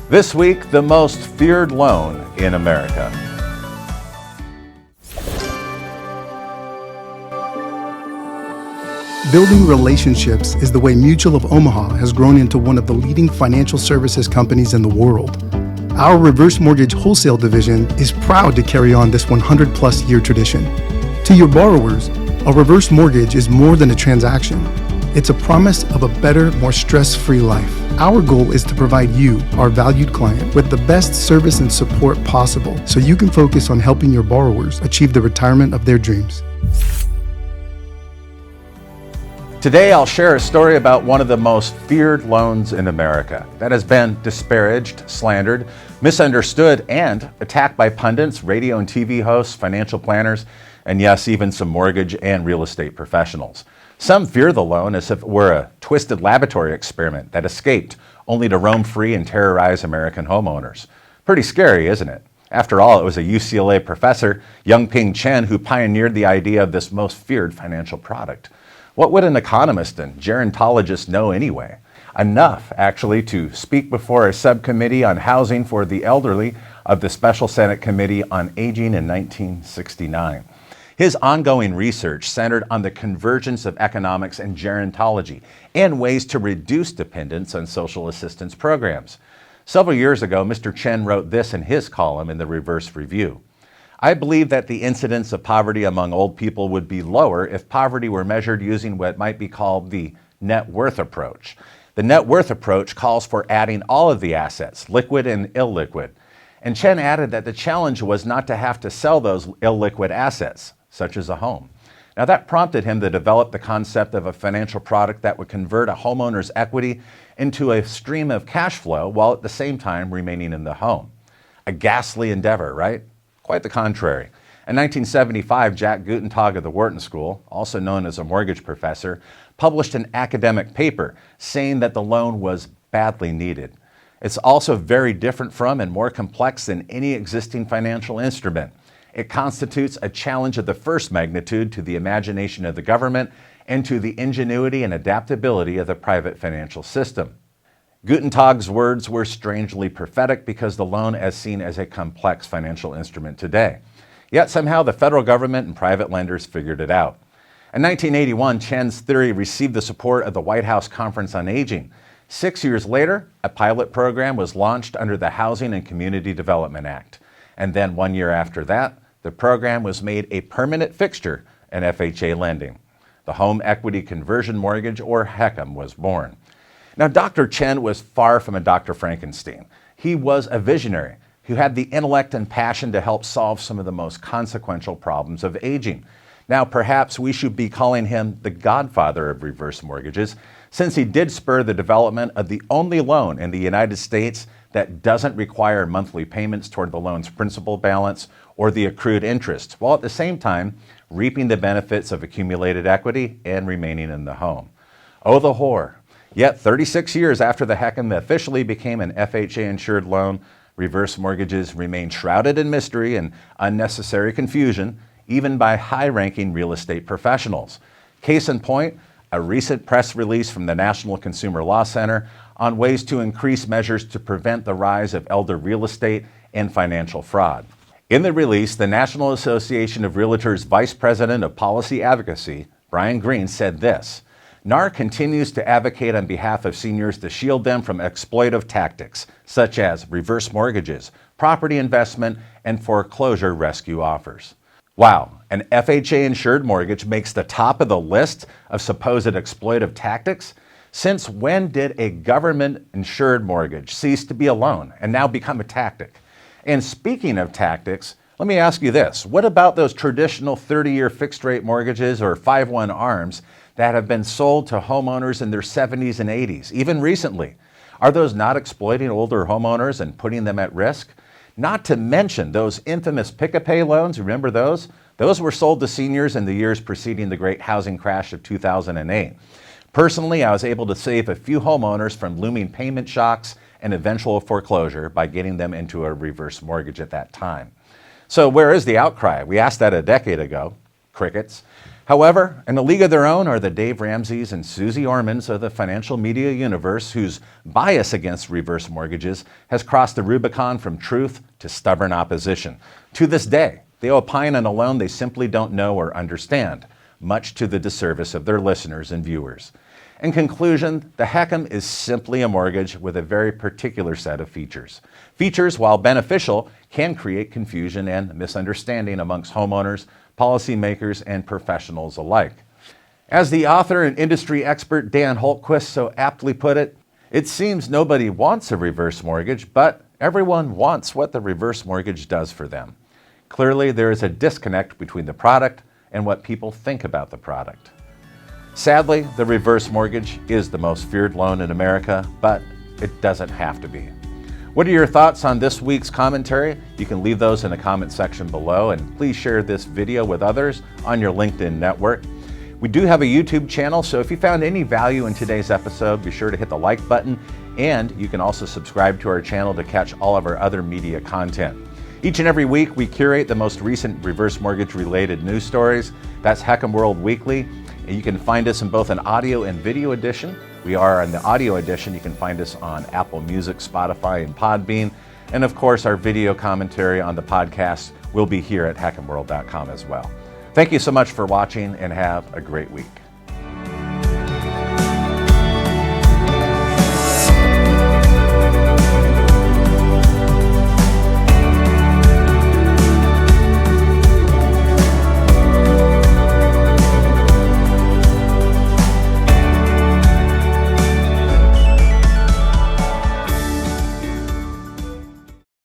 This week, the most feared loan in America. Building relationships is the way Mutual of Omaha has grown into one of the leading financial services companies in the world. Our reverse mortgage wholesale division is proud to carry on this 100-plus year tradition. To your borrowers, a reverse mortgage is more than a transaction. It's a promise of a better, more stress-free life. Our goal is to provide you, our valued client, with the best service and support possible so you can focus on helping your borrowers achieve the retirement of their dreams. Today, I'll share a story about one of the most feared loans in America that has been disparaged, slandered, misunderstood, and attacked by pundits, radio and TV hosts, financial planners, and yes, even some mortgage and real estate professionals. Some fear the loan as if it were a twisted laboratory experiment that escaped only to roam free and terrorize American homeowners. Pretty scary, isn't it? After all, it was a UCLA professor, Yung-Ping Chen, who pioneered the idea of this most feared financial product. What would an economist and gerontologist know anyway? Enough, actually, to speak before a subcommittee on housing for the elderly of the Special Senate Committee on Aging in 1969. His ongoing research centered on the convergence of economics and gerontology and ways to reduce dependence on social assistance programs. Several years ago, Mr. Chen wrote this in his column in the Reverse Review. I believe that the incidence of poverty among old people would be lower if poverty were measured using what might be called the net worth approach. The net worth approach calls for adding all of the assets, liquid and illiquid. And Chen added that the challenge was not to have to sell those illiquid assets, such as a home. Now that prompted him to develop the concept of a financial product that would convert a homeowner's equity into a stream of cash flow while at the same time remaining in the home. A ghastly endeavor, right? Quite the contrary. In 1975, Jack Gutentag of the Wharton School, also known as a mortgage professor, published an academic paper saying that the loan was badly needed. It's also very different from and more complex than any existing financial instrument. It constitutes a challenge of the first magnitude to the imagination of the government and to the ingenuity and adaptability of the private financial system. Gutentag's words were strangely prophetic because the loan is seen as a complex financial instrument today. Yet somehow the federal government and private lenders figured it out. In 1981, Chen's theory received the support of the White House Conference on Aging. 6 years later, a pilot program was launched under the Housing and Community Development Act. And then 1 year after that, the program was made a permanent fixture in FHA lending. The Home Equity Conversion Mortgage, or HECM, was born. Now, Dr. Chen was far from a Dr. Frankenstein. He was a visionary who had the intellect and passion to help solve some of the most consequential problems of aging. Now, perhaps we should be calling him the godfather of reverse mortgages, since he did spur the development of the only loan in the United States that doesn't require monthly payments toward the loan's principal balance or the accrued interest, while at the same time reaping the benefits of accumulated equity and remaining in the home. Oh, the horror. Yet 36 years after the HECM officially became an FHA-insured loan, reverse mortgages remain shrouded in mystery and unnecessary confusion, even by high-ranking real estate professionals. Case in point, a recent press release from the National Consumer Law Center on ways to increase measures to prevent the rise of elder real estate and financial fraud. In the release, the National Association of Realtors Vice President of Policy Advocacy, Brian Green, said this: NAR continues to advocate on behalf of seniors to shield them from exploitive tactics, such as reverse mortgages, property investment, and foreclosure rescue offers. Wow, an FHA-insured mortgage makes the top of the list of supposed exploitive tactics? Since when did a government-insured mortgage cease to be a loan and now become a tactic? And speaking of tactics, let me ask you this. What about those traditional 30-year fixed-rate mortgages or 5/1 ARMs that have been sold to homeowners in their 70s and 80s, even recently? Are those not exploiting older homeowners and putting them at risk? Not to mention those infamous pick-a-pay loans, remember those? Those were sold to seniors in the years preceding the great housing crash of 2008. Personally, I was able to save a few homeowners from looming payment shocks and eventual foreclosure by getting them into a reverse mortgage at that time. So where is the outcry? We asked that a decade ago. Crickets. However, in a league of their own are the Dave Ramseys and Susie Ormans of the financial media universe, whose bias against reverse mortgages has crossed the Rubicon from truth to stubborn opposition. To this day, they opine on a loan they simply don't know or understand, much to the disservice of their listeners and viewers. In conclusion, the HECM is simply a mortgage with a very particular set of features. Features, while beneficial, can create confusion and misunderstanding amongst homeowners, policymakers, and professionals alike. As the author and industry expert Dan Holtquist so aptly put it, it seems nobody wants a reverse mortgage, but everyone wants what the reverse mortgage does for them. Clearly, there is a disconnect between the product and what people think about the product. Sadly, the reverse mortgage is the most feared loan in America, but it doesn't have to be. What are your thoughts on this week's commentary? You can leave those in the comment section below, and please share this video with others on your LinkedIn network. We do have a YouTube channel, so if you found any value in today's episode, be sure to hit the like button, and you can also subscribe to our channel to catch all of our other media content. Each and every week, we curate the most recent reverse mortgage-related news stories. That's HECM World Weekly. And you can find us in both an audio and video edition. We are in the audio edition. You can find us on Apple Music, Spotify, and Podbean. And of course, our video commentary on the podcast will be here at HECMWorld.com as well. Thank you so much for watching, and have a great week.